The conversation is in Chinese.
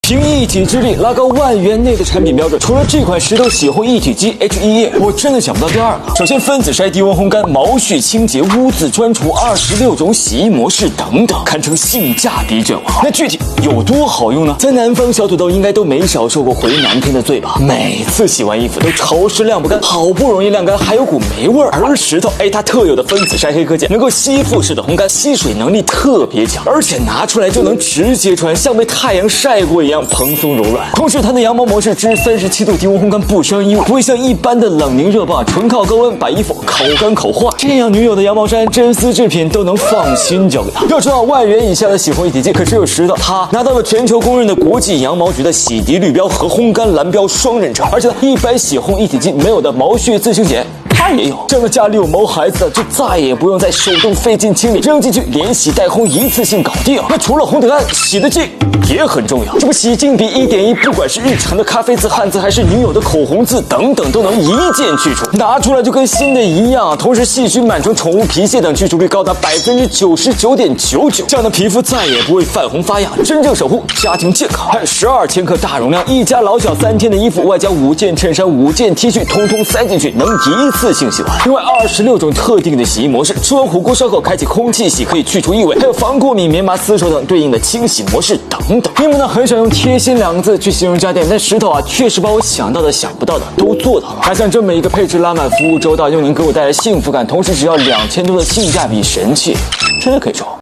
凭一己之力拉高万元内的产品标准，除了这款石头洗烘一体机 H1液，我真的想不到第二个。首先，分子筛低温烘干、毛絮清洁、污渍专除、26种洗衣模式等等，堪称性价比卷王。那具体有多好用呢？在南方小土豆应该都没少受过回南天的罪吧？每次洗完衣服都潮湿晾不干，好不容易晾干还有股霉味儿。而石头，它特有的分子筛黑科技能够吸附式的烘干，吸水能力特别强，而且拿出来就能直接穿，像被太阳晒过一样蓬松柔软。同时，它的羊毛模式至37度低温烘干不伤衣物，不会像一般的冷凝热棒纯靠高温把衣服烤干烤坏，这样女友的羊毛衫、真丝制品都能放心交给他。要知道，万元以下的洗烘一体机可只有石头，它拿到了全球公认的国际羊毛局的洗涤绿标和烘干蓝标双认证，而且一般洗烘一体机没有的毛絮自行检它也有。这样的家里有毛孩子的就再也不用再手动费劲清理，扔进去连洗带烘一次性搞定。那除了烘得干，洗得净也很重要。这不洗净笔 1.1， 不管是日常的咖啡渍、汉字，还是女友的口红渍等等，都能一键去除，拿出来就跟新的一样。同时，细菌、螨虫、宠物皮屑等去除率高达99.99%，这样的皮肤再也不会泛红发痒，真正守护家庭健康。还有12千克大容量，一家老小3天的衣服，外加5件衬衫、5件 T 恤，通通塞进去，能一次性洗完。另外26种特定的洗衣模式，吃完火锅烧烤开启空气洗可以去除异味，还有防过敏、棉麻、丝绸等对应的清洗模式等等。因为呢很少用贴心2个字去形容家电，但石头确实把我想到的、想不到的都做到了。还像这么一个配置拉满、服务周到，又能给我带来幸福感，同时只要2000多的性价比神器，真的可以说